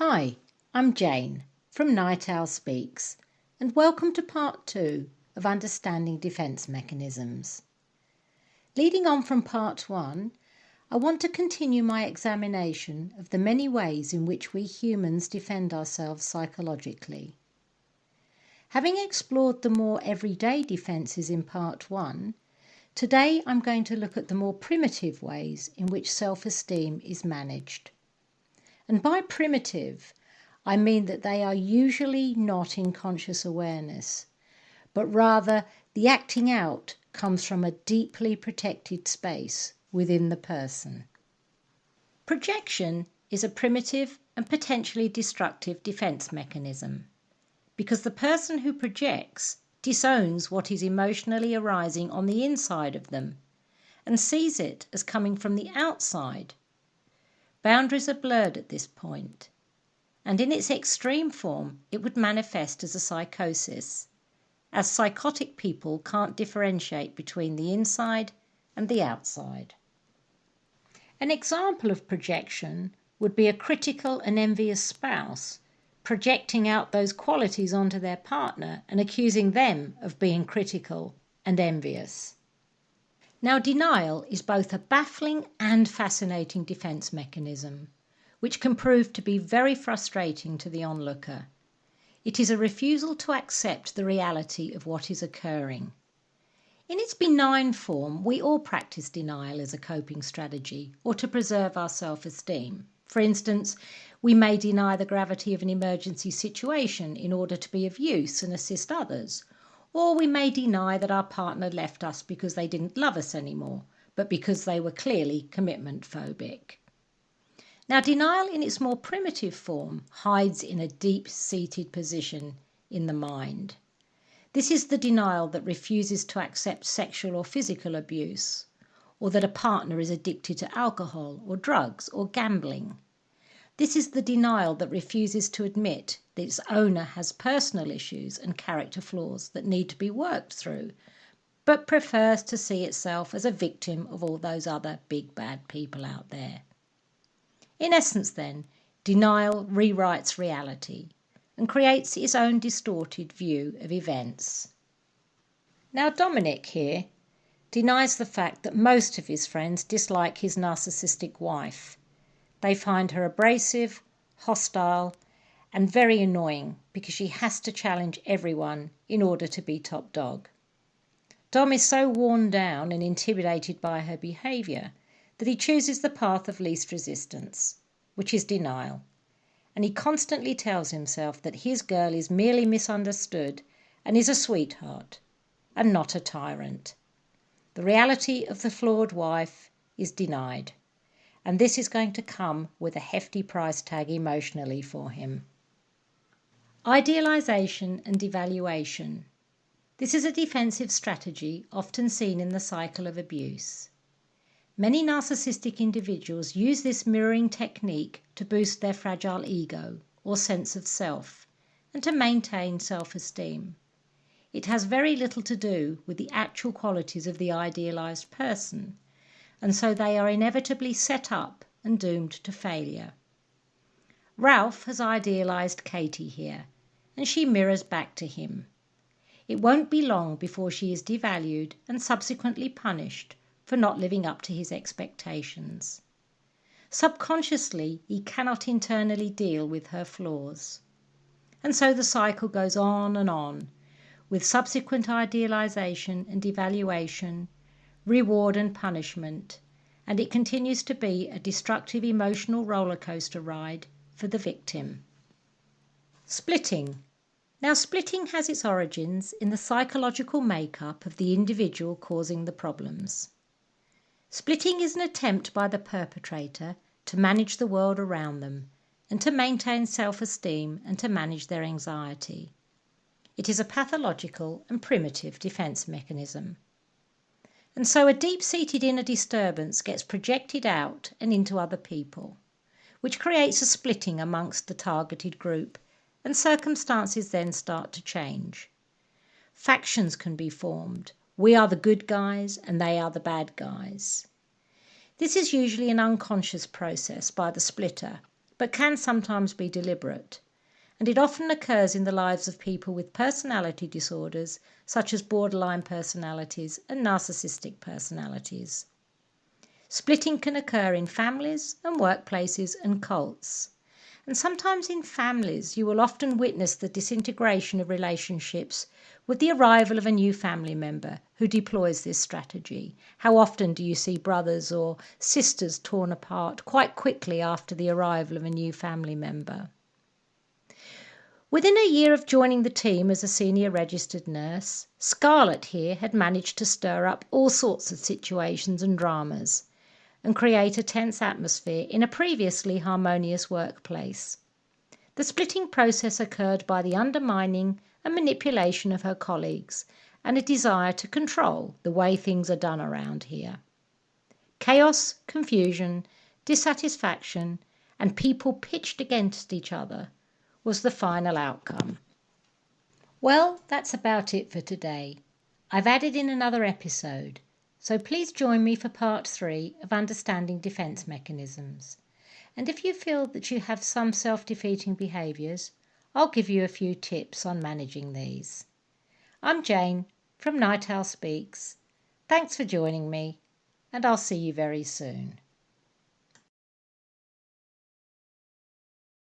Hi, I'm Jane from Night Owl Speaks, and welcome to part 2 of Understanding Defence Mechanisms. Leading on from part 1, I want to continue my examination of the many ways in which we humans defend ourselves psychologically. Having explored the more everyday defences in part 1, today I'm going to look at the more primitive ways in which self-esteem is managed. And by primitive, I mean that they are usually not in conscious awareness, but rather the acting out comes from a deeply protected space within the person. Projection is a primitive and potentially destructive defense mechanism, because the person who projects disowns what is emotionally arising on the inside of them and sees it as coming from the outside. Boundaries are blurred at this point, and in its extreme form it would manifest as a psychosis, as psychotic people can't differentiate between the inside and the outside. An example of projection would be a critical and envious spouse projecting out those qualities onto their partner and accusing them of being critical and envious. Now, denial is both a baffling and fascinating defence mechanism, which can prove to be very frustrating to the onlooker. It is a refusal to accept the reality of what is occurring. In its benign form, we all practice denial as a coping strategy or to preserve our self-esteem. For instance, we may deny the gravity of an emergency situation in order to be of use and assist others. Or we may deny that our partner left us because they didn't love us anymore, but because they were clearly commitment phobic. Now, denial in its more primitive form hides in a deep-seated position in the mind. This is the denial that refuses to accept sexual or physical abuse, or that a partner is addicted to alcohol or drugs or gambling. This is the denial that refuses to admit that its owner has personal issues and character flaws that need to be worked through, but prefers to see itself as a victim of all those other big bad people out there. In essence, then, denial rewrites reality and creates its own distorted view of events. Now, Dominic here denies the fact that most of his friends dislike his narcissistic wife. They find her abrasive, hostile, and very annoying because she has to challenge everyone in order to be top dog. Dom is so worn down and intimidated by her behaviour that he chooses the path of least resistance, which is denial, and he constantly tells himself that his girl is merely misunderstood and is a sweetheart, and not a tyrant. The reality of the flawed wife is denied, and this is going to come with a hefty price tag emotionally for him. Idealisation and devaluation. This is a defensive strategy often seen in the cycle of abuse. Many narcissistic individuals use this mirroring technique to boost their fragile ego or sense of self and to maintain self-esteem. It has very little to do with the actual qualities of the idealised person, and so they are inevitably set up and doomed to failure. Ralph has idealised Katie here, and she mirrors back to him. It won't be long before she is devalued and subsequently punished for not living up to his expectations. Subconsciously, he cannot internally deal with her flaws. And so the cycle goes on, with subsequent idealisation and devaluation, reward and punishment, and it continues to be a destructive emotional roller coaster ride for the victim. Splitting. Now, splitting has its origins in the psychological makeup of the individual causing the problems. Splitting is an attempt by the perpetrator to manage the world around them and to maintain self-esteem and to manage their anxiety. It is a pathological and primitive defence mechanism. And so a deep-seated inner disturbance gets projected out and into other people, which creates a splitting amongst the targeted group, and circumstances then start to change. Factions can be formed. We are the good guys and they are the bad guys. This is usually an unconscious process by the splitter, but can sometimes be deliberate. And it often occurs in the lives of people with personality disorders, such as borderline personalities and narcissistic personalities. Splitting can occur in families and workplaces and cults. And sometimes in families, you will often witness the disintegration of relationships with the arrival of a new family member who deploys this strategy. How often do you see brothers or sisters torn apart quite quickly after the arrival of a new family member? Within a year of joining the team as a senior registered nurse, Scarlett here had managed to stir up all sorts of situations and dramas and create a tense atmosphere in a previously harmonious workplace. The splitting process occurred by the undermining and manipulation of her colleagues and a desire to control the way things are done around here. Chaos, confusion, dissatisfaction, and people pitched against each other was the final outcome. Well, that's about it for today. I've added in another episode, so please join me for part 3 of Understanding Defense Mechanisms. And if you feel that you have some self-defeating behaviours, I'll give you a few tips on managing these. I'm Jane from Night Owl Speaks. Thanks for joining me, and I'll see you very soon.